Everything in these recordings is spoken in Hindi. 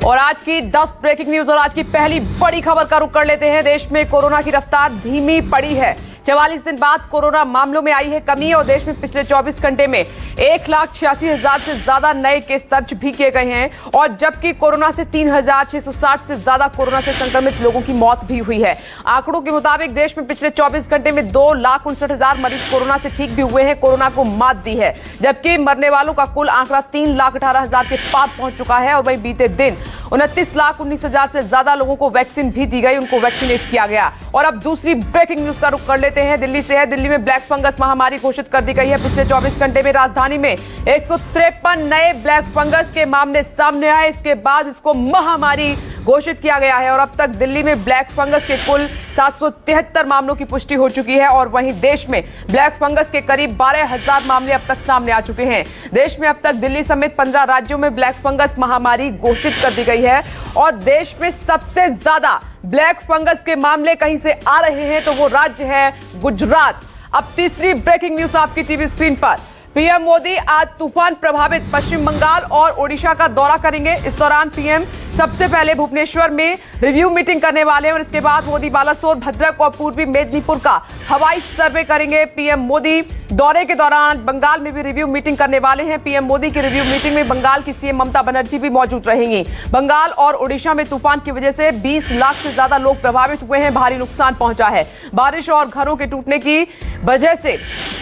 और आज की 10 ब्रेकिंग न्यूज और आज की पहली बड़ी खबर का रुख कर लेते हैं। देश में कोरोना की रफ्तार धीमी पड़ी है। 44 दिन बाद कोरोना मामलों में आई है कमी और देश में पिछले 24 घंटे में 1,86,000 से ज्यादा नए केस दर्ज भी किए गए हैं और जबकि कोरोना से 3,660 से ज्यादा कोरोना से संक्रमित लोगों की मौत भी हुई है। आंकड़ों के मुताबिक देश में पिछले 24 घंटे में 2,59,000 मरीज कोरोना से ठीक भी हुए हैं, कोरोना को मात दी है, जबकि मरने वालों का कुल आंकड़ा 3,18,000 के पार पहुंच चुका है। और वहीं बीते दिन 29,19,000 से ज्यादा लोगों को वैक्सीन भी दी गई, उनको वैक्सीनेट किया गया। और अब दूसरी ब्रेकिंग न्यूज का रुख कर लेते हैं। दिल्ली से है। दिल्ली में ब्लैक फंगस महामारी घोषित कर दी गई है। पिछले 24 घंटे में राजधानी में 153 नए ब्लैक फंगस के मामले सामने आए। इसके बाद इसको महामारी घोषित किया गया है और अब तक दिल्ली में ब्लैक फंगस के कुल 773 मामलों की पुष्टि हो चुकी है और वहीं देश में ब्लैक फंगस के करीब 12,000 मामले अब तक सामने आ चुके हैं। देश में अब तक दिल्ली समेत 15 राज्यों में ब्लैक फंगस महामारी घोषित कर दी गई है और देश में सबसे ज्यादा ब्लैक फंगस के मामले कहीं से आ रहे हैं तो वो राज्य है गुजरात। अब तीसरी ब्रेकिंग न्यूज आपकी टीवी स्क्रीन पर। पीएम मोदी आज तूफान प्रभावित पश्चिम बंगाल और ओडिशा का दौरा करेंगे। इस दौरान पीएम सबसे पहले भुवनेश्वर में रिव्यू मीटिंग करने वाले हैं और इसके बाद मोदी बालासोर, भद्रक और पूर्वी मेदिनीपुर का हवाई सर्वे करेंगे। पीएम मोदी दौरे के दौरान बंगाल में भी रिव्यू मीटिंग करने वाले हैं। पीएम मोदी की रिव्यू मीटिंग में बंगाल की सीएम ममता बनर्जी भी मौजूद रहेंगी। बंगाल और ओडिशा में तूफान की वजह से 20 लाख से ज्यादा लोग प्रभावित हुए हैं, भारी नुकसान पहुंचा है। बारिश और घरों के टूटने की वजह से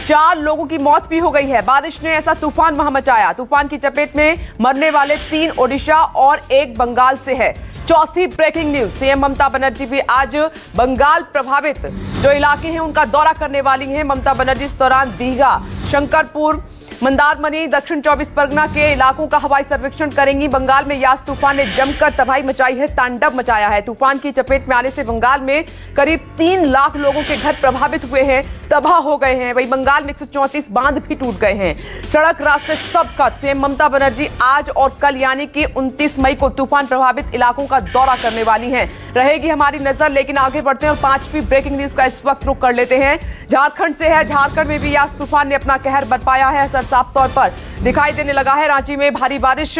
4 लोगों की मौत भी हो गई है। बारिश ने ऐसा तूफान वहां मचाया। तूफान की चपेट में मरने वाले 3 ओडिशा और 1 बंगाल से है। चौथी breaking news. CM Mamata Banerjee भी आज बंगाल प्रभावित जो इलाके हैं उनका दौरा करने वाली हैं। ममता बनर्जी इस दौरान दीघा, शंकरपुर, मंदारमनी, दक्षिण 24 परगना के इलाकों का हवाई सर्वेक्षण करेंगी। बंगाल में यास तूफान ने जमकर तबाही मचाई है, तांडव मचाया है। तूफान की चपेट में आने से बंगाल में करीब 3 लाख लोगों के घर प्रभावित हुए हैं, तबाह हो गए हैं। वहीं बंगाल में 134 बांध भी टूट गए हैं। सड़क, रास्ते सब खत्म। सीएम ममता बनर्जी आज और कल यानी कि 29 मई को तूफान प्रभावित इलाकों का दौरा करने वाली हैं। रहेगी हमारी नजर, लेकिन आगे बढ़ते हैं और 5वीं ब्रेकिंग न्यूज का इस वक्त रुख कर लेते हैं। झारखंड से है। झारखंड में भी यास तूफान ने अपना कहर बरपाया है, असर साफ तौर पर दिखाई देने लगा है। रांची में भारी बारिश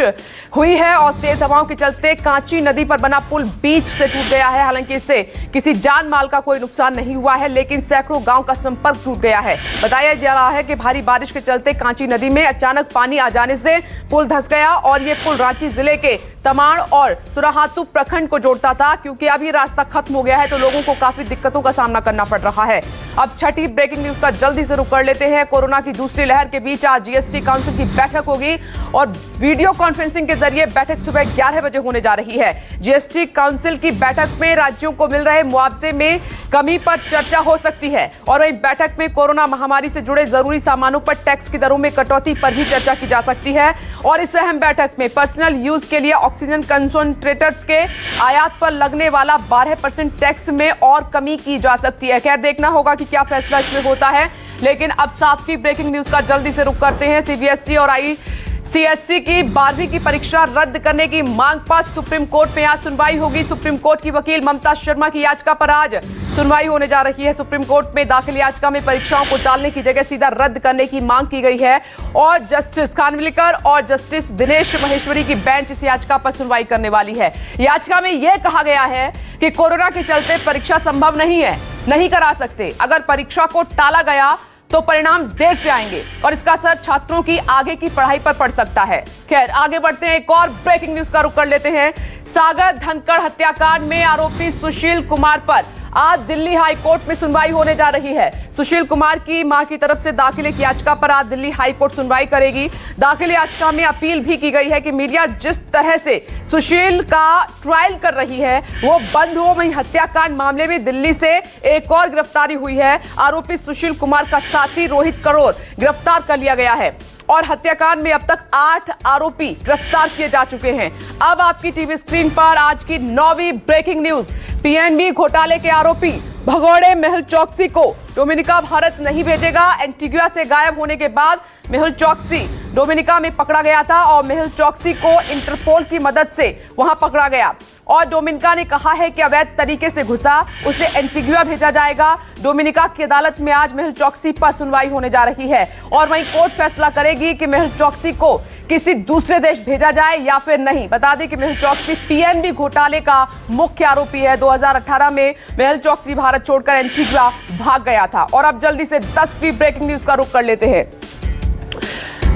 हुई है और तेज हवाओं के चलते कांची नदी पर बना पुल बीच से टूट गया है। हालांकि इससे किसी जान माल का कोई नुकसान नहीं हुआ है, लेकिन सैकड़ों गांव का संपर्क टूट गया है। बताया जा रहा है कि भारी बारिश के चलते कांची नदी में अचानक पानी आ जाने से पुल धंस गया और ये पुल रांची जिले के तमाड़ और सुराहातू प्रखंड को जोड़ता था। क्योंकि अभी रास्ता खत्म हो गया है तो लोगों को काफी दिक्कतों का सामना करना पड़ रहा है। अब छठी ब्रेकिंग न्यूज का जल्दी से रुख कर लेते हैं। कोरोना की दूसरी लहर के बीच आज जीएसटी काउंसिल की बैठक होगी और वीडियो कॉन्फ्रेंसिंग के जरिए बैठक सुबह 11 बजे होने जा रही है। जीएसटी काउंसिल की बैठक में राज्यों को मिल रहे मुआवजे में कमी पर चर्चा हो सकती है और वहीं बैठक में कोरोना महामारी से जुड़े जरूरी सामानों पर टैक्स की दरों में कटौती पर भी चर्चा की जा सकती है। और इस अहम बैठक में पर्सनल यूज के लिए ऑक्सीजन कंसंट्रेटर्स के आयात पर लगने वाला 12% टैक्स में और कमी की जा सकती है। खैर, देखना होगा कि क्या फैसला इसमें होता है। लेकिन अब 7वीं ब्रेकिंग न्यूज का जल्दी से रुख करते हैं। सीबीएसई और आईसीएसई की 12वीं की परीक्षा रद्द करने की मांग पर सुप्रीम कोर्ट में आज सुनवाई होगी। सुप्रीम कोर्ट की वकील ममता शर्मा की याचिका पर आज सुनवाई होने जा रही है। सुप्रीम कोर्ट में दाखिल याचिका में परीक्षाओं को टालने की जगह सीधा रद्द करने की मांग की गई है और जस्टिस खानविलकर और जस्टिस दिनेश महेश्वरी की बेंच इस याचिका पर सुनवाई करने वाली है। याचिका में यह कहा गया है कि कोरोना के चलते परीक्षा संभव नहीं है, नहीं करा सकते। अगर परीक्षा को टाला गया तो परिणाम देर से आएंगे और इसका असर छात्रों की आगे की पढ़ाई पर पड़ सकता है। खैर, आगे बढ़ते हैं। एक और ब्रेकिंग न्यूज का रुख कर लेते हैं। सागर धनखड़ हत्याकांड में आरोपी सुशील कुमार पर आज दिल्ली हाई कोर्ट में सुनवाई होने जा रही है। सुशील कुमार की मां की तरफ से दाखिल एक याचिका पर आज दिल्ली हाई कोर्ट सुनवाई करेगी। दाखिल याचिका में अपील भी की गई है कि मीडिया जिस तरह से सुशील का ट्रायल कर रही है वो बंद हो। वहीं हत्याकांड मामले में दिल्ली से एक और गिरफ्तारी हुई है। आरोपी सुशील कुमार का साथी रोहित करोर गिरफ्तार कर लिया गया है और हत्याकांड में अब तक 8 आरोपी गिरफ्तार किए जा चुके हैं। अब आपकी टीवी स्क्रीन पर आज की 9वीं ब्रेकिंग न्यूज। पीएनबी घोटाले के आरोपी भगोड़े मेहुल चौकसी को डोमिनिका भारत नहीं भेजेगा। एंटीगुआ से गायब होने के बाद मेहुल चौकसी डोमिनिका में पकड़ा गया था और मेहुल चौकसी को इंटरपोल की मदद से वहां पकड़ा गया और डोमिनिका ने कहा है कि अवैध तरीके से घुसा, उसे एंटीगुआ भेजा जाएगा। डोमिनिका की अदालत में आज मेहुल चौकसी पर सुनवाई होने जा रही है और वहीं कोर्ट फैसला करेगी कि मेहुल चौकसी को किसी दूसरे देश भेजा जाए या फिर नहीं। बता दें कि मेहुल चौकसी पीएनबी घोटाले का मुख्य आरोपी है। 2018 में मेहुल चौकसी भारत छोड़कर एंटीगुआ भाग गया था। और अब जल्दी से 10वीं ब्रेकिंग न्यूज का रुख कर लेते हैं।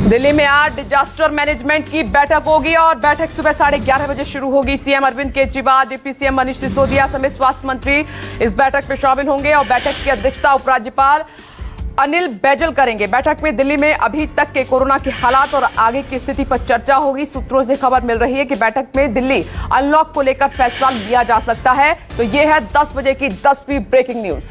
दिल्ली में आज डिजास्टर मैनेजमेंट की बैठक होगी और बैठक सुबह 11:30 बजे शुरू होगी। CM Arvind Kejriwal, deputy CM Manish Sisodia समेत स्वास्थ्य मंत्री इस बैठक में शामिल होंगे और बैठक की अध्यक्षता उपराज्यपाल अनिल बैजल करेंगे। बैठक में दिल्ली में अभी तक के कोरोना के हालात और आगे की स्थिति पर चर्चा होगी। सूत्रों से खबर मिल रही है कि बैठक में दिल्ली अनलॉक को लेकर फैसला लिया जा सकता है। तो यह है 10 बजे की 10वीं ब्रेकिंग न्यूज।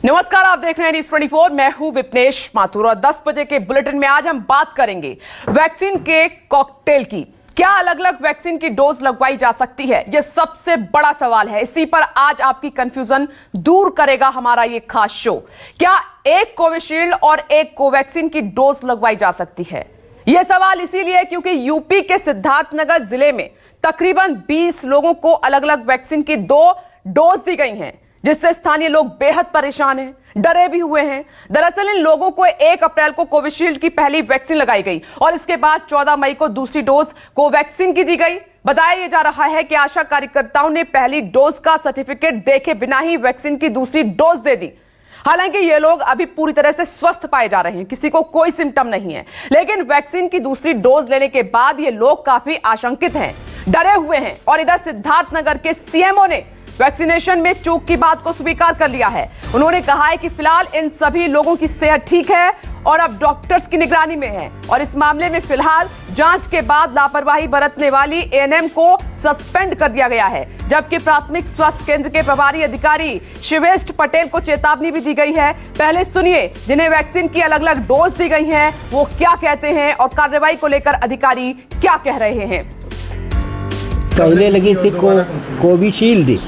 नमस्कार, आप देख रहे हैं न्यूज़ 24। मैं हूं विपनेश माथुर और 10 बजे के बुलेटिन में आज हम बात करेंगे वैक्सीन के कॉकटेल की। क्या अलग अलग वैक्सीन की डोज लगवाई जा सकती है, यह सबसे बड़ा सवाल है। इसी पर आज आपकी कंफ्यूजन दूर करेगा हमारा ये खास शो। क्या एक कोविशील्ड और एक कोवैक्सीन की डोज लगवाई जा सकती है? यह सवाल इसीलिए क्योंकि यूपी के सिद्धार्थनगर जिले में तकरीबन 20 लोगों को अलग अलग वैक्सीन की 2 डोज दी गई हैं, जिससे स्थानीय लोग बेहद परेशान हैं, डरे भी हुए हैं। दरअसल इन लोगों को 1 अप्रैल को कोविशील्ड की पहली वैक्सीन लगाई गई और इसके बाद 14 मई को दूसरी डोज कोवैक्सीन की दी गई। बताया जा रहा है कि आशा कार्यकर्ताओं ने पहली डोज का सर्टिफिकेट देखे बिना ही वैक्सीन की दूसरी डोज दे दी। हालांकि ये लोग अभी पूरी तरह से स्वस्थ पाए जा रहे हैं, किसी को कोई सिम्टम नहीं है, लेकिन वैक्सीन की दूसरी डोज लेने के बाद ये लोग काफी आशंकित हैं, डरे हुए हैं। और इधर सिद्धार्थनगर के सीएमओ ने वैक्सीनेशन में चूक की बात को स्वीकार कर लिया है। उन्होंने कहा है कि फिलहाल इन सभी लोगों की सेहत ठीक है और अब डॉक्टर्स की निगरानी में है और इस मामले में फिलहाल जांच के बाद लापरवाही बरतने वाली एएनएम को सस्पेंड कर दिया गया है, जबकि प्राथमिक स्वास्थ्य केंद्र के प्रभारी अधिकारी शिवेश पटेल को चेतावनी भी दी गई है। पहले सुनिए जिन्हें वैक्सीन की अलग अलग डोज दी गई है वो क्या कहते हैं और कार्रवाई को लेकर अधिकारी क्या कह रहे हैं। पहले लगी थी कोविशील्ड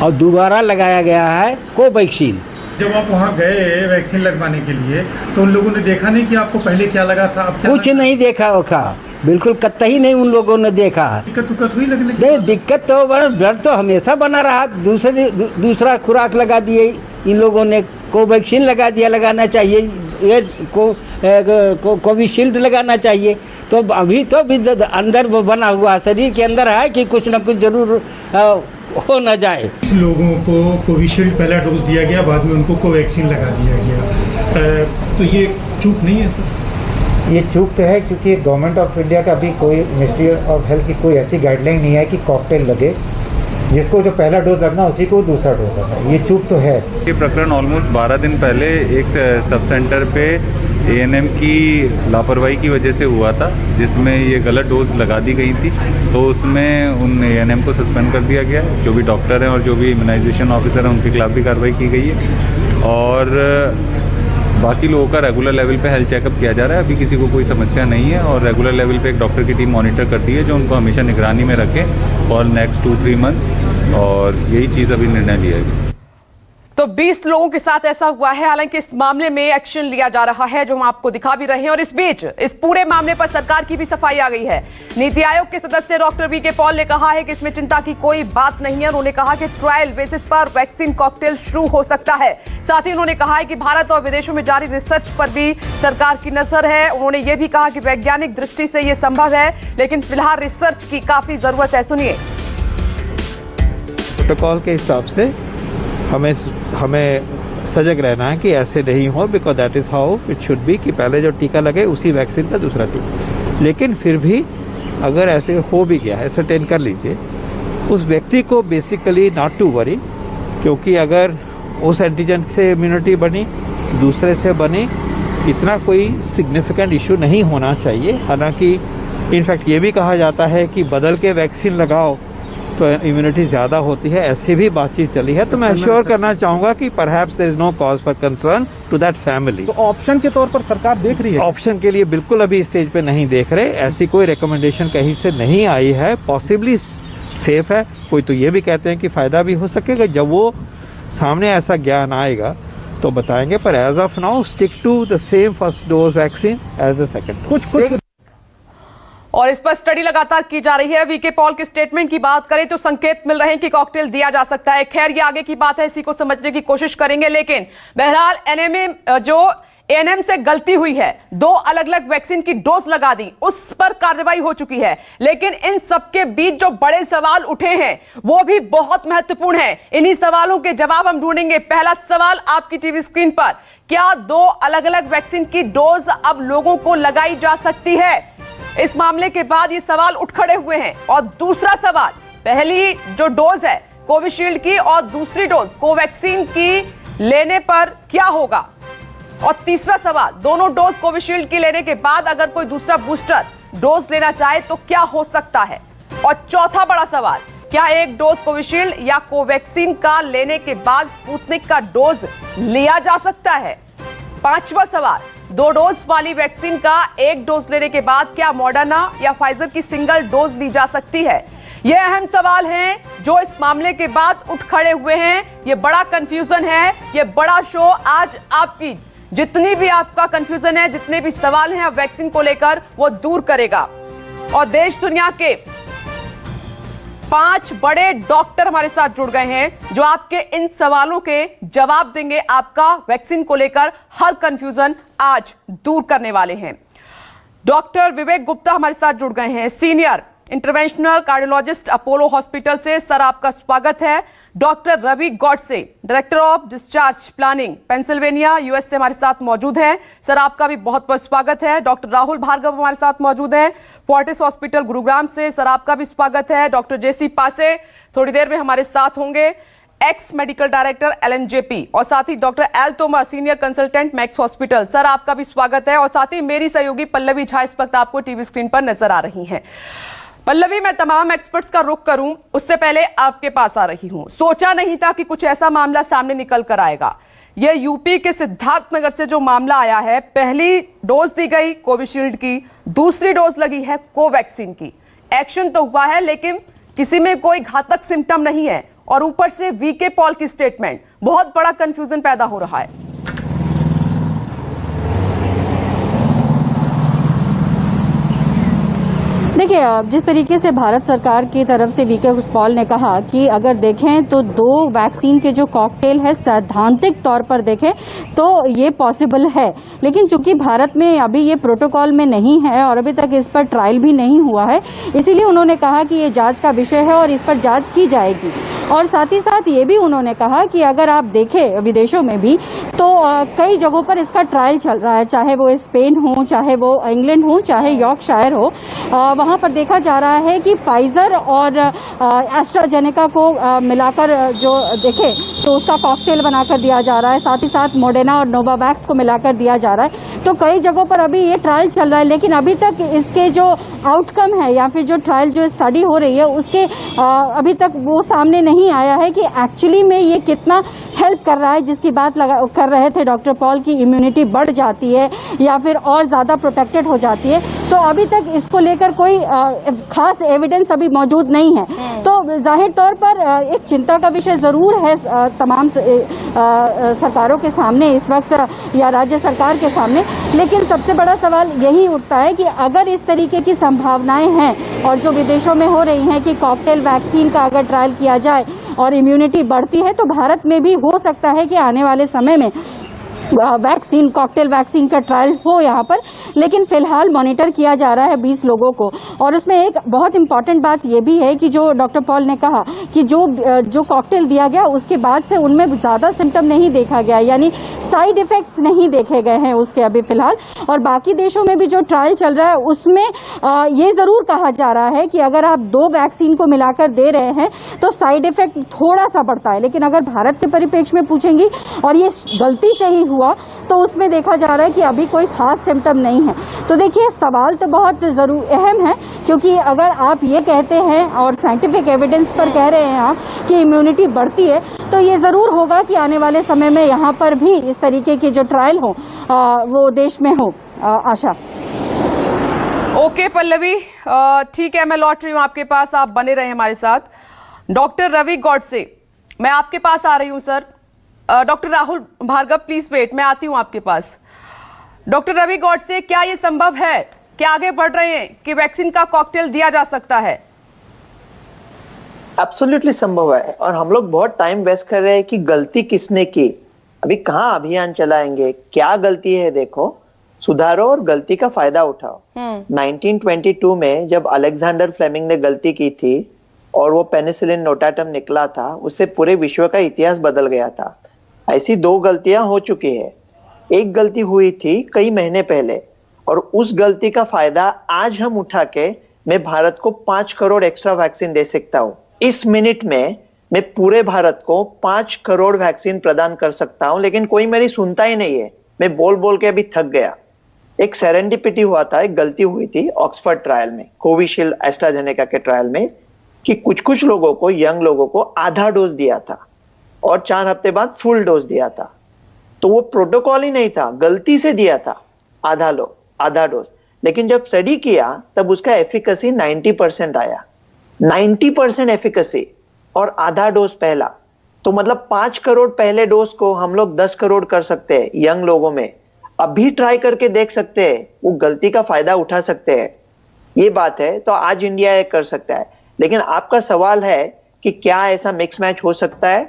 और दोबारा लगाया गया है कोवैक्सीन। जब आप वहाँ गए वैक्सीन लगवाने के लिए तो उन लोगों ने देखा नहीं कि आपको पहले क्या लगा था? अब कुछ नहीं देखा होगा, बिल्कुल कतई नहीं उन लोगों ने देखा। दिक्कत हुई लगने नहीं, दिक्कत तो डर तो हमेशा बना रहा। दूसरा खुराक लगा दिए इन लोगों ने, कोवैक्सीन लगा दिया, लगाना चाहिए ये कोविशील्ड लगाना चाहिए। तो अभी तो भी अंदर वो बना हुआ शरीर के अंदर है कि कुछ ना कुछ जरूर हो न जाए। लोगों को कोविशील्ड पहला डोज दिया गया, बाद में उनको कोवैक्सीन लगा दिया गया, तो ये चूक नहीं है सर? ये चूक तो है क्योंकि गवर्नमेंट ऑफ इंडिया का भी कोई मिनिस्ट्री ऑफ हेल्थ की कोई ऐसी गाइडलाइन नहीं है कि कॉकटेल लगे, जिसको जो पहला डोज लगना उसी को दूसरा डोज लगना। ये चूक तो है। ये प्रकरण ऑलमोस्ट 12 दिन पहले एक सब सेंटर पे एएनएम की लापरवाही की वजह से हुआ था, जिसमें ये गलत डोज लगा दी गई थी। तो उसमें उन एएनएम को सस्पेंड कर दिया गया है। जो भी डॉक्टर हैं और जो भी इम्यूनाइजेशन ऑफिसर हैं उनके खिलाफ भी कार्रवाई की गई है और बाकी लोगों का रेगुलर लेवल पे हेल्थ चेकअप किया जा रहा है। अभी किसी को कोई समस्या नहीं है और रेगुलर लेवल पे एक डॉक्टर की टीम मॉनिटर करती है जो उनको हमेशा निगरानी में रखें और नेक्स्ट 2-3 मंथ्स, और यही चीज़ अभी निर्णय लिया गया। तो 20 लोगों के साथ ऐसा हुआ है। हालांकि इस मामले में एक्शन लिया जा रहा है, जो हम आपको दिखा भी रहे हैं। और इस बीच इस पूरे मामले पर सरकार की भी सफाई आ गई है। नीति आयोग के सदस्य डॉक्टर वीके पॉल ने कहा है कि इसमें चिंता की कोई बात नहीं है। उन्होंने कहा कि ट्रायल बेसिस पर वैक्सीन कॉकटेल शुरू हो सकता है। साथ ही उन्होंने कहा है कि भारत और विदेशों में जारी रिसर्च पर भी सरकार की नजर है। उन्होंने ये भी कहा कि वैज्ञानिक दृष्टि से यह संभव है, लेकिन फिलहाल रिसर्च की काफी जरूरत है। सुनिए। प्रोटोकॉल के हिसाब से हमें सजग रहना है कि ऐसे नहीं हो, because that is how it should be कि पहले जो टीका लगे उसी वैक्सीन का दूसरा टीका। लेकिन फिर भी अगर ऐसे हो भी गया है, सर्टेन कर लीजिए, उस व्यक्ति को बेसिकली नॉट टू वरी, क्योंकि अगर उस एंटीजन से इम्यूनिटी बनी, दूसरे से बनी, इतना कोई सिग्निफिकेंट इशू नहीं होना चाहिए। हालांकि इनफैक्ट ये भी कहा जाता है कि बदल के वैक्सीन लगाओ तो इम्यूनिटी ज़्यादा होती है, ऐसी भी बातचीत चली है। तो मैं अश्योर करना चाहूंगा कि perhaps there is no cause for concern to that family. तो ऑप्शन के तौर पर सरकार देख रही है? ऑप्शन के लिए बिल्कुल अभी स्टेज पे नहीं देख रहे, ऐसी कोई रिकमेंडेशन कहीं से नहीं आई है। पॉसिबली सेफ है, कोई तो ये भी कहते हैं कि फायदा भी हो सकेगा। जब वो सामने ऐसा ज्ञान आएगा तो बताएंगे, पर as of now stick to the same first dose vaccine as the second. कुछ और इस पर स्टडी लगातार की जा रही है। वीके पॉल के स्टेटमेंट की बात करें तो संकेत मिल रहे हैं कि कॉकटेल दिया जा सकता है। खैर ये आगे की बात है, इसी को समझने की कोशिश करेंगे। लेकिन बहरहाल एएनएम से गलती हुई है, 2 अलग अलग वैक्सीन की डोज लगा दी, उस पर कार्रवाई हो चुकी है। लेकिन इन सबके बीच जो बड़े सवाल उठे हैं वो भी बहुत महत्वपूर्ण है। इन्हीं सवालों के जवाब हम ढूंढेंगे। पहला सवाल आपकी टीवी स्क्रीन पर, क्या 2 अलग अलग वैक्सीन की डोज अब लोगों को लगाई जा सकती है? इस मामले के बाद ये सवाल उठ खड़े हुए हैं। और दूसरा सवाल, पहली जो डोज है कोविशील्ड की और दूसरी डोज कोवैक्सीन की लेने पर क्या होगा? और तीसरा सवाल, दोनों डोज कोविशील्ड की लेने के बाद अगर कोई दूसरा बूस्टर डोज लेना चाहे तो क्या हो सकता है? और चौथा बड़ा सवाल, क्या एक डोज कोविशील्ड या कोवैक्सीन का लेने के बाद स्पुतनिक का डोज लिया जा सकता है? पांचवा सवाल, 2 डोज वाली वैक्सीन का एक डोज लेने के बाद क्या मॉडर्ना या फाइजर की सिंगल डोज ली जा सकती है? ये अहम सवाल हैं जो इस मामले के बाद उठ खड़े हुए हैं। ये बड़ा कंफ्यूजन है, ये बड़ा शो आज आपकी जितनी भी आपका कंफ्यूजन है, जितने भी सवाल हैं वैक्सीन को लेकर, वो दूर करेगा। और देश दुनिया के 5 बड़े डॉक्टर हमारे साथ जुड़ गए हैं जो आपके इन सवालों के जवाब देंगे। आपका वैक्सीन को लेकर हर कंफ्यूजन आज दूर करने वाले हैं। डॉक्टर विवेक गुप्ता हमारे साथ जुड़ गए हैं, senior interventional cardiologist Apollo hospital से। सर आपका स्वागत है। Doctor Ravi Godse, director of discharge planning Pennsylvania US से हमारे साथ मौजूद हैं। सर आपका भी बहुत बहुत स्वागत है। डॉक्टर राहुल भार्गव हमारे साथ मौजूद हैं, फोर्टिस हॉस्पिटल गुरुग्राम से। सर आपका भी स्वागत है। डॉक्टर जेसी पासे थोड़ी देर में हमारे साथ होंगे, एक्स मेडिकल डायरेक्टर एलएनजेपी। और साथ ही doctor L Tomar, senior consultant Max hospital. Sir आपका भी स्वागत है। और साथ ही मेरी सहयोगी पल्लवी झा इस वक्त आपको टीवी स्क्रीन पर नजर आ रही हैं। पल्लवी, मैं तमाम एक्सपर्ट्स का रुख करूं उससे पहले आपके पास आ रही हूं। सोचा नहीं था कि कुछ ऐसा मामला सामने निकल कर आएगा। यह यूपी के सिद्धार्थनगर से जो मामला आया है, पहली डोज दी गई कोविशील्ड की, दूसरी डोज लगी है कोवैक्सीन की। एक्शन तो हुआ है लेकिन किसी में कोई घातक सिम्टम नहीं है। और ऊपर से वीके पॉल की स्टेटमेंट, बहुत बड़ा कंफ्यूजन पैदा हो रहा है। देखिए, जिस तरीके से भारत सरकार की तरफ से वीके पॉल ने कहा कि अगर देखें तो 2 वैक्सीन के जो कॉकटेल है सैद्धांतिक तौर पर देखें तो ये पॉसिबल है, लेकिन चूंकि भारत में अभी ये प्रोटोकॉल में नहीं है और अभी तक इस पर ट्रायल भी नहीं हुआ है, इसीलिए उन्होंने कहा कि ये जांच का विषय है और इस पर जांच की जाएगी। और साथ ही साथ ये भी उन्होंने कहा कि अगर आप देखें विदेशों में भी तो कई जगहों पर इसका ट्रायल चल रहा है, चाहे वो स्पेन हो, चाहे वो इंग्लैंड हो, चाहे यॉर्कशायर हो। वहां पर देखा जा रहा है कि फाइजर और एस्ट्राजेनेका को मिलाकर जो देखे तो उसका कॉकटेल बनाकर दिया जा रहा है, साथ ही साथ मॉडर्ना और नोवावैक्स को मिलाकर दिया जा रहा है। तो कई जगहों पर अभी ये ट्रायल चल रहा है, लेकिन अभी तक इसके जो आउटकम है या फिर जो ट्रायल जो स्टडी हो रही है उसके अभी तक वो सामने नहीं आया है कि एक्चुअली में ये कितना हेल्प कर रहा है, जिसकी बात कर रहे थे डॉक्टर पॉल की इम्यूनिटी बढ़ जाती है या फिर और ज्यादा प्रोटेक्टेड हो जाती है। तो अभी तक इसको लेकर कोई खास एविडेंस अभी मौजूद नहीं है। तो जाहिर तौर पर एक चिंता का विषय जरूर है तमाम सरकारों के सामने इस वक्त या राज्य सरकार के सामने, लेकिन सबसे बड़ा सवाल यही उठता है कि अगर इस तरीके की संभावनाएं हैं और जो विदेशों में हो रही हैं कि कॉकटेल वैक्सीन का अगर ट्रायल किया जाए और इम्यूनिटी बढ़ती है तो भारत में भी हो सकता है कि आने वाले समय में वैक्सीन कॉकटेल वैक्सीन का ट्रायल हो यहाँ पर। लेकिन फिलहाल मॉनिटर किया जा रहा है 20 लोगों को। और उसमें एक बहुत इंपॉर्टेंट बात यह भी है कि जो डॉक्टर पॉल ने कहा कि जो कॉकटेल दिया गया उसके बाद से उनमें ज्यादा सिम्टम नहीं देखा गया, यानी साइड इफेक्ट्स नहीं देखे गए हैं उसके अभी फिलहाल। और बाकी देशों में भी जो ट्रायल चल रहा है उसमें ये जरूर कहा जा रहा है कि अगर आप 2 वैक्सीन को मिलाकर दे रहे हैं तो साइड इफेक्ट थोड़ा सा बढ़ता है, लेकिन अगर भारत के परिप्रेक्ष्य में पूछेंगी और ये गलती से ही हुआ तो उसमें देखा जा रहा है कि अभी कोई खास सिम्टम नहीं है। तो देखिए, सवाल तो बहुत जरूर अहम है, क्योंकि अगर आप ये कहते हैं और साइंटिफिक एविडेंस पर कह रहे हैं आप कि इम्यूनिटी बढ़ती है, तो ये जरूर होगा कि आने वाले समय में यहाँ पर भी इस तरीके के जो ट्रायल हो वो देश में हो। आशा। ओके पल्लवी, ठीक है, मैं लौट रही हूँ आपके पास, आप बने रहे हमारे साथ। डॉक्टर रवि गॉडसे, मैं आपके पास आ रही हूँ sir. Doctor Rahul Bhargava please wait, मैं आती हूं आपके पास। डॉक्टर रवि गॉडसे, क्या यह संभव है क्या आगे बढ़ रहे हैं कि वैक्सीन का कॉकटेल दिया जा सकता है? एब्सोल्युटली संभव है, और हम लोग बहुत टाइम वेस्ट कर रहे हैं कि गलती किसने की। अभी कहाँ अभियान चलाएंगे, क्या गलती है देखो, सुधारो और गलती का फायदा उठाओ। 1922 में जब अलेक्जेंडर फ्लेमिंग ने गलती की थी और वो पेनिसिलिन नोटाटम निकला था, उससे पूरे विश्व का इतिहास बदल गया था। ऐसी 2 गलतियां हो चुकी है। एक गलती हुई थी कई महीने पहले, और उस गलती का फायदा आज हम उठा के मैं भारत को 5 करोड़ एक्स्ट्रा वैक्सीन दे सकता हूँ। इस मिनट में मैं पूरे भारत को 5 करोड़ वैक्सीन प्रदान कर सकता हूँ, लेकिन कोई मेरी सुनता ही नहीं है। मैं बोल बोल के अभी थक गया। एक सेरेंडिपिटी हुआ था, एक गलती हुई थी ऑक्सफोर्ड ट्रायल में, कोविशील्ड एस्ट्राजेनेका के ट्रायल में, कि कुछ लोगों को, यंग लोगों को आधा डोज दिया था और 4 हफ्ते बाद फुल डोज दिया था। तो वो प्रोटोकॉल ही नहीं था, गलती से दिया था आधा डोज। लेकिन जब स्टडी किया तब उसका एफिकेसी 90% आया, 90% एफिकेसी, और आधा डोज पहला। तो मतलब 5 करोड़ पहले डोज को हम लोग 10 करोड़ कर सकते हैं यंग लोगों में। अभी ट्राई करके देख सकते हैं, वो गलती का फायदा उठा सकते हैं। ये बात है, तो आज इंडिया ये कर सकता है। लेकिन आपका सवाल है कि क्या ऐसा मिक्स मैच हो सकता है?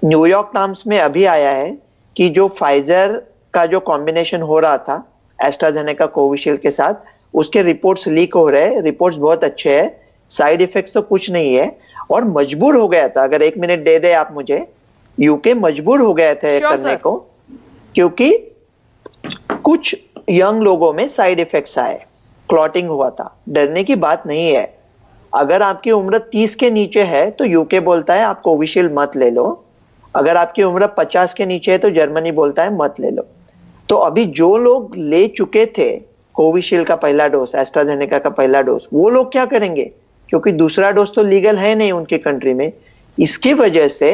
न्यूयॉर्क टाइम्स में अभी आया है कि जो फाइजर का जो कॉम्बिनेशन हो रहा था एस्ट्राजेनेका कोविशील्ड के साथ, उसके रिपोर्ट्स लीक हो रहे हैं। रिपोर्ट्स बहुत अच्छे हैं, साइड इफेक्ट्स तो कुछ नहीं है। और मजबूर हो गया था, अगर 1 मिनट दे दे आप मुझे, यूके मजबूर हो गया था करने को, क्योंकि कुछ यंग लोगों में साइड इफेक्ट्स आए, क्लॉटिंग हुआ था। डरने की बात नहीं है। अगर आपकी उम्र 30 के नीचे है तो यूके बोलता है आप कोविशील्ड मत ले लो। अगर आपकी उम्र 50 के नीचे है तो जर्मनी बोलता है मत ले लो। तो अभी जो लोग ले चुके थे कोविशील्ड का पहला डोज, एस्ट्राजेनेका का पहला डोज, वो लोग क्या करेंगे? क्योंकि दूसरा डोज तो लीगल है नहीं उनके कंट्री में। इसकी वजह से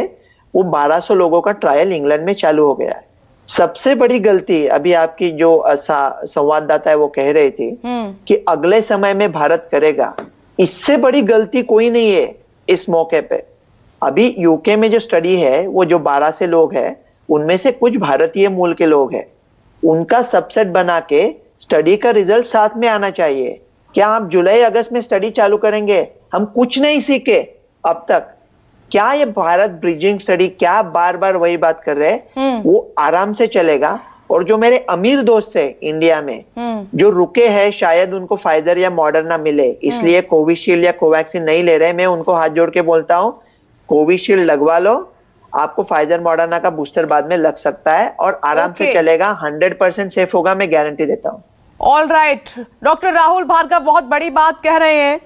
वो 1200 लोगों का ट्रायल इंग्लैंड में चालू हो गया है। सबसे बड़ी गलती, अभी आपकी जो संवाददाता है वो कह रही थी कि अगले समय में भारत करेगा, इससे बड़ी गलती कोई नहीं है इस मौके पे। अभी यूके में जो स्टडी है, वो जो 12 से लोग हैं, उनमें से कुछ भारतीय मूल के लोग हैं। उनका सबसेट बना के स्टडी का रिजल्ट साथ में आना चाहिए। क्या आप जुलाई अगस्त में स्टडी चालू करेंगे? हम कुछ नहीं सीखे अब तक। क्या ये भारत ब्रिजिंग स्टडी, क्या बार बार वही बात कर रहे हैं? वो आराम से चलेगा। और जो मेरे अमीर दोस्त है इंडिया में, जो रुके हैं, शायद उनको फाइजर या मॉडर्ना मिले, इसलिए कोविशील्ड या कोवैक्सीन नहीं ले रहे, मैं उनको हाथ जोड़ के बोलता हूँ, कोविशील्ड लगवा लो। आपको फाइजर मॉडर्ना का बूस्टर बाद में लग सकता है और आराम से चलेगा, 100% सेफ होगा, मैं गारंटी देता हूँ। All right, doctor Rahul Bhargava बहुत बड़ी बात कह रहे हैं।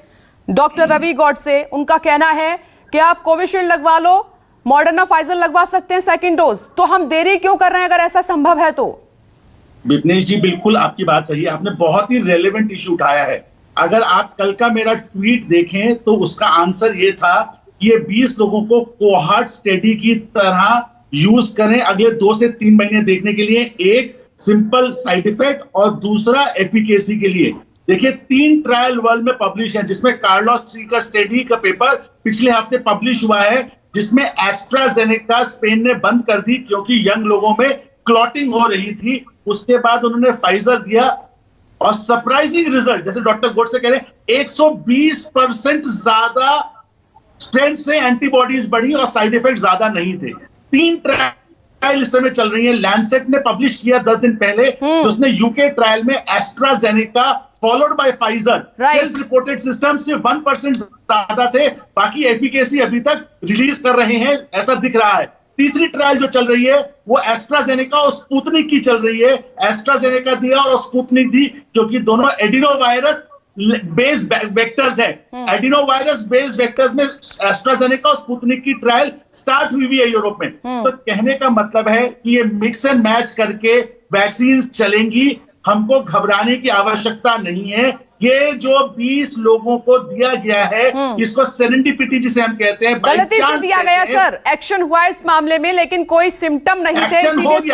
डॉक्टर रवि गॉडसे, उनका कहना है कि आप कोविशील्ड लगवा लो, मॉडर्ना फाइजर लगवा सकते हैं सेकंड डोज, तो हम देरी क्यों कर रहे हैं अगर ऐसा संभव है तो? विपनेश जी, बिल्कुल आपकी बात सही है। आपने बहुत ही रेलेवेंट इशू उठाया है। अगर आप कल का मेरा ट्वीट देखें तो उसका आंसर ये था कि ये 20 लोगों को कोहॉर्ट स्टडी की तरह यूज करें अगले 2 से 3 महीने देखने के लिए, एक सिंपल साइड इफेक्ट और दूसरा एफिकेसी के लिए। देखिए 3 ट्रायल वर्ल्ड में पब्लिश है, जिसमें कार्लोस 3 का स्टडी का पेपर पिछले हफ्ते पब्लिश हुआ है, जिसमें एस्ट्राजेनेका स्पेन ने बंद कर दी क्योंकि यंग लोगों में क्लॉटिंग हो रही थी। उसके बाद उन्होंने फाइजर दिया और सरप्राइजिंग रिजल्ट, जैसे डॉक्टर गोडसे कह रहे हैं, 120% ज्यादा स्ट्रेंथ से एंटीबॉडीज बढ़ी और साइड इफेक्ट ज्यादा नहीं थे। 3 ट्रायल इस समय चल रही है। लैंसेट ने पब्लिश किया 10 दिन पहले, जिसने यूके ट्रायल में AstraZeneca followed by Pfizer, self reported system से 1% ज्यादा थे, बाकी एफिकेसी अभी तक रिलीज कर रहे हैं, ऐसा दिख रहा है। तीसरी ट्रायल जो चल रही है वो एस्ट्राजेनेका और स्पुतनिक की चल रही है। एस्ट्राजेनेका दिया और स्पुतनिक दी, क्योंकि दोनों एडिनोवायरस बेस वेक्टर्स है। एडिनोवायरस बेस वेक्टर्स में एस्ट्राजेनेका और स्पुतनिक की ट्रायल स्टार्ट हुई है यूरोप में। तो कहने का मतलब है कि ये मिक्स एंड मैच करके वैक्सीन चलेंगी, हमको घबराने की आवश्यकता नहीं है। ये जो 20 लोगों को दिया गया है, इसको सेरेंडिपिटी जिसे हम कहते हैं, गलती से दिया गया सर, एक्शन हुआ इस मामले में, लेकिन कोई सिम्टम नहीं थे,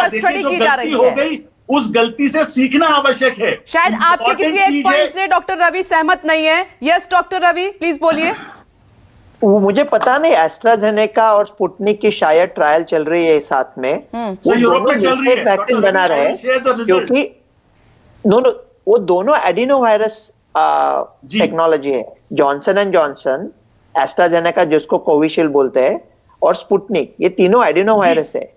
स्टडी की जा रही है। उस गलती से सीखना आवश्यक है। शायद आपके किसी एक पॉइंट से डॉक्टर रवि सहमत नहीं है। यस डॉक्टर रवि, प्लीज बोलिए। मुझे पता नहीं, एस्ट्राजेनेका और स्पुतनिक की शायद ट्रायल चल रही है साथ में, यूरोप में चल रही है, वैक्सीन बना रहे हैं, क्योंकि वो दोनों एडिनो वायरस टेक्नोलॉजी है। जॉनसन एंड जॉनसन, एस्ट्राजेनेका जिसको कोविशील्ड बोलते हैं, और स्पुतनिक, ये तीनों एडिनो वायरस है।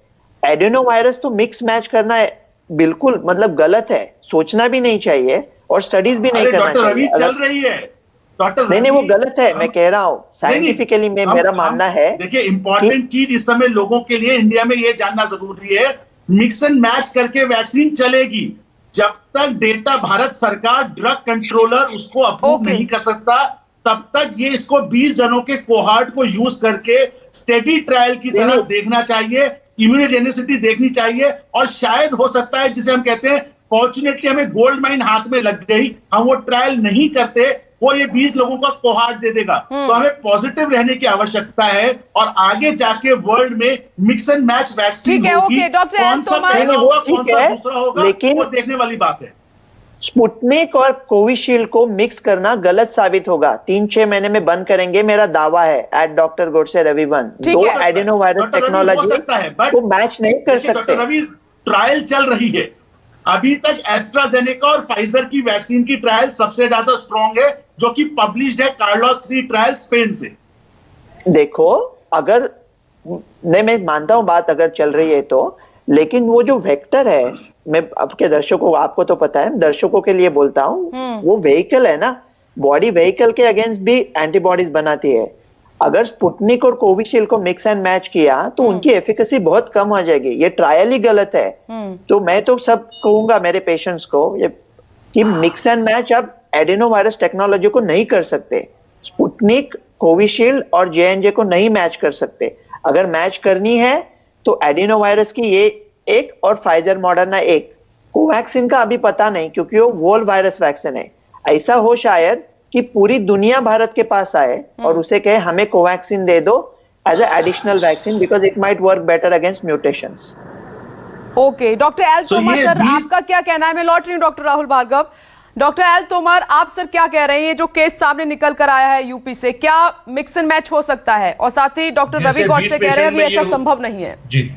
एडिनो वायरस तो मिक्स मैच करना है बिल्कुल मतलब गलत है, सोचना भी नहीं चाहिए और स्टडीज भी नहीं करना डॉक्टर रवि चाहिए। चल रही है डॉक्टर नहीं वो गलत है, मैं कह रहा हूँ साइंटिफिकली में मेरा मानना है। देखिए इंपॉर्टेंट चीज इस समय लोगों के लिए इंडिया में ये जानना जरूरी है, मिक्स एंड मैच करके वैक्सीन चलेगी जब तक डेटा भारत सरकार ड्रग कंट्रोलर उसको अप्रूव नहीं कर सकता, तब तक ये इसको 20 जनों के कोहार्ट को यूज करके स्टेडी ट्रायल की तरह देखना चाहिए, इम्यूनोजेनिसिटी देखनी चाहिए, और शायद हो सकता है जिसे हम कहते हैं फॉर्चुनेटली हमें गोल्ड माइन हाथ में लग गई, हम वो ट्रायल नहीं करते, वो ये 20 लोगों का कोहार्ट दे देगा। तो हमें पॉजिटिव रहने की आवश्यकता है और आगे जाके वर्ल्ड में मिक्स एंड मैच वैक्सीन होगी, कौन सा पहला होगा कौन सा दूसरा होगा, लेकिन वो देखने वाली बात है। स्पुतनिक और कोविशील्ड को मिक्स करना गलत साबित होगा, 3-6 महीने में बंद करेंगे, मेरा दावा है एट डॉक्टर गोडसे रविवन। दो एडिनो वायरस टेक्नोलॉजी को मैच नहीं कर सकते। डॉक्टर रवि ट्रायल चल रही है, अभी तक एस्ट्राजेनेका और फाइजर की वैक्सीन की ट्रायल सबसे ज्यादा स्ट्रॉन्ग है, जो कि पब्लिश्ड है कार्लोस 3 ट्रायल स्पेन से। देखो अगर नहीं, मैं मानता हूं बात अगर चल रही है तो, लेकिन वो जो वेक्टर है, मैं आपके दर्शकों, आपको तो पता है, दर्शकों के लिए बोलता हूं, वो व्हीकल है ना, बॉडी व्हीकल के अगेंस्ट भी एंटीबॉडीज बनाती है। अगर स्पुतनिक और कोविशील्ड को मिक्स एंड मैच किया तो उनकी एफिकेसी बहुत कम हो जाएगी। ये ट्रायल ही गलत है। तो मैं तो सब कहूंगा मेरे पेशेंट्स को कि मिक्स एंड मैच आप एडिनो वायरस टेक्नोलॉजी को नहीं कर सकते, स्पुतनिक, कोविशील्ड और J&J को नहीं मैच कर सकते। अगर मैच करनी है तो एडिनो वायरस की ये एक और फाइजर मॉडर्ना एक, कोवैक्सीन का अभी पता नहीं क्योंकि वो वोल वायरस वैक्सीन है। ऐसा हो शायद कि पूरी दुनिया भारत के पास आए और उसे कहे हमें कोवैक्सीन दे दो as a additional vaccine because it might work better against mutations. Okay, doctor L Tomar sir आपका क्या कहना है? मैं लौट रही हूँ doctor Rahul Bhargava. Doctor L Tomar, आप सर क्या कह रहे हैं? ये जो केस सामने निकल कर आया है यूपी से, क्या मिक्स एंड मैच हो सकता है? और साथ ही डॉक्टर रवि गोडसे कह रहे हैं अभी ऐसा संभव नहीं है। जी,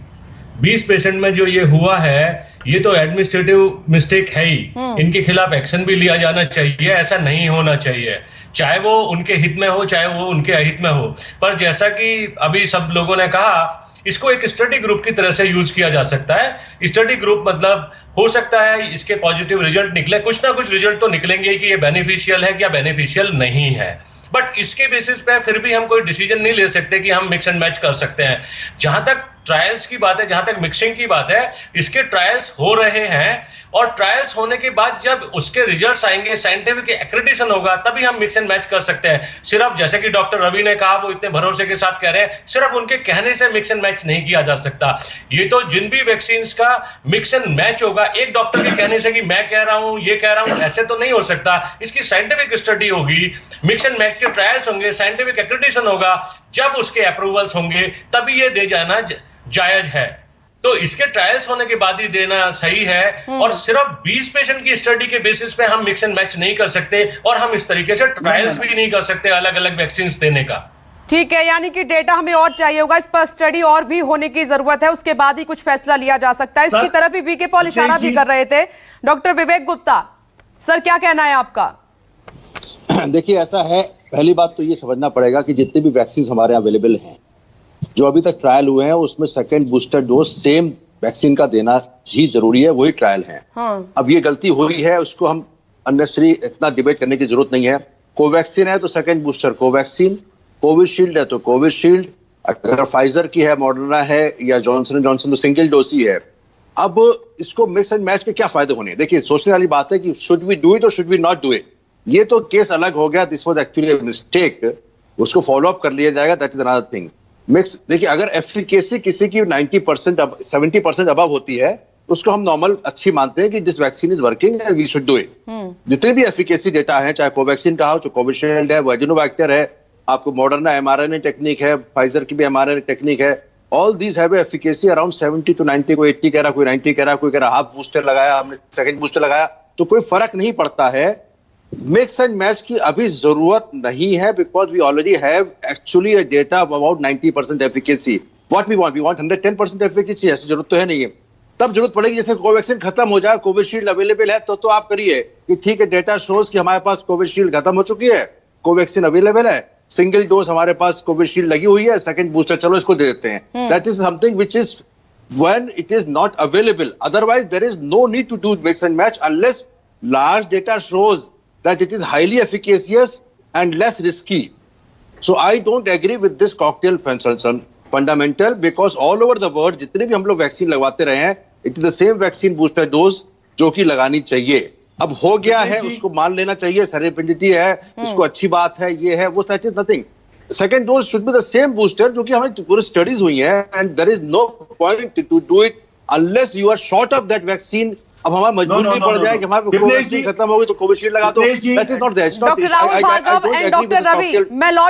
20 पेशेंट में जो ये हुआ है, ये तो एडमिनिस्ट्रेटिव मिस्टेक है ही, इनके खिलाफ एक्शन भी लिया जाना चाहिए, ऐसा नहीं होना चाहिए, चाहे वो उनके हित में हो चाहे वो उनके अहित में हो। पर जैसा कि अभी सब लोगों ने कहा, इसको एक स्टडी ग्रुप की तरह से यूज किया जा सकता है। स्टडी ग्रुप मतलब हो सकता है इसके पॉजिटिव रिजल्ट निकले, कुछ ना कुछ रिजल्ट तो निकलेंगे कि ये बेनिफिशियल है या बेनिफिशियल नहीं है, बट इसके बेसिस पे फिर भी हम कोई डिसीजन नहीं ले सकते कि हम मिक्स एंड मैच कर सकते हैं। जहां तक ट्रायल्स की बात है, जहां तक मिक्सिंग की बात है, इसके ट्रायल्स हो रहे हैं और ट्रायल्स होने के बाद जब उसके रिजल्ट्स आएंगे, साइंटिफिक एक्रेडिटेशन होगा, तभी हम मिक्स एंड मैच कर सकते हैं। सिर्फ जैसे कि डॉक्टर रवि ने कहा, वो इतने भरोसे के साथ कह रहे हैं, सिर्फ उनके कहने से मिक्स एंड मैच नहीं किया जा सकता। ये तो जिन भी वैक्सीन का मिक्स एंड मैच होगा, एक डॉक्टर के कहने से कि मैं कह रहा हूं, ये कह रहा हूं, ऐसे तो नहीं हो सकता। इसकी साइंटिफिक स्टडी होगी, मिक्स एंड मैच के ट्रायल्स होंगे, साइंटिफिक एक्रेडिटेशन होगा, जब उसके अप्रूवल्स होंगे तभी ये दे जाना जायज है। तो इसके ट्रायल्स होने के बाद ही देना सही है, और सिर्फ 20 पेशेंट की स्टडी के बेसिस पे हम मिक्स एंड मैच नहीं कर सकते, और हम इस तरीके से ट्रायल्स भी नहीं कर सकते अलग अलग वैक्सीन देने का। ठीक है, यानी कि डेटा हमें और चाहिए होगा, इस पर स्टडी और भी होने की जरूरत है, उसके बाद ही कुछ फैसला लिया जा सकता है। इसकी तरफ ही वीके पॉल इशारा भी कर रहे थे। डॉक्टर विवेक गुप्ता सर, क्या कहना है आपका? देखिए, ऐसा है, पहली बात तो ये समझना पड़ेगा कि जितने भी वैक्सीन हमारे यहाँ अवेलेबल हैं, जो अभी तक ट्रायल हुए हैं, उसमें second booster dose same vaccine का देना ही जरूरी है, वही ट्रायल है। अब ये गलती हुई है, उसको हम अननेसेसरी इतना डिबेट करने की जरूरत नहीं है। कोवैक्सीन है तो सेकेंड बूस्टर कोवैक्सीन, कोविशील्ड है तो कोविशील्ड, अगर फाइजर की है, मॉडर्ना है या जॉनसन एंड जॉनसन तो सिंगल डोज ही है। अब इसको मिक्स एंड मैच के क्या फायदे होने? देखिए, सोचने वाली बात है कि शुड वी डू इट और should we not do it. ये तो केस अलग हो गया, this was actually a mistake, उसको फॉलो अप कर लिया जाएगा, that is another thing. Mix, देखिए, अगर एफिकेसी किसी की 90% 70% अबव होती है, उसको हम नॉर्मल अच्छी मानते हैं कि this vaccine is working and we should do it. जितने भी एफिकेसी डेटा है, चाहे कोवैक्सीन का हो, चाहे कोविशील्ड है, एडिनोवेक्टर है, आपको मॉडर्ना एमआरएनए टेक्निक है, फाइजर की भी एमआरएनए टेक्निक है, all these have efficacy around 70 to 90, कोई 80 कह रहा, कोई 90 कह रहा, कोई कह रहा हाफ बूस्टर लगाया हमने, सेकंड बूस्टर लगाया, तो कोई फर्क नहीं पड़ता है। मिक्स एंड मैच की अभी जरूरत नहीं है, because we already have actually a data about 90% efficacy. What we want 110% efficacy, ऐसी जरूरत तो है नहीं है। तब जरूरत पड़ेगी। जैसे कोवैक्सीन खत्म हो जाए, कोविशील्ड अवेलेबल है तो आप करिए कि ठीक है, डेटा शोज कि हमारे पास कोविशील्ड खत्म हो चुकी है, कोवैक्सीन अवेलेबल है, सिंगल डोज हमारे पास कोविशील्ड लगी हुई है, सेकंड बूस्टर चलो इसको दे देते हैं। That is something which is when it is not available. Otherwise there is no need to do mix and match unless large data shows that it is highly efficacious and less risky. So I don't agree with this cocktail fundamental because all over the world जितने भी हम लोग वैक्सीन लगवाते रहे हैं, it is the same vaccine booster dose जो कि लगानी चाहिए। अब हो गया है, उसको मान लेना चाहिए, सेरेपिडिटी है, इसको अच्छी बात है, ये है, वो that is nothing. Second dose should be the same booster जो कि हमारी पूरी स्टडीज हुई हैं, and there is no point to do it unless you are short of that vaccine. अब हमारा मजबूरी नहीं पड़ जाए कि हमारे कोविशील्ड खत्म हो गई तो कोविशील्ड लगा दो। That is not there. Doctor Rahul Bhargava and doctor Ravi, मैं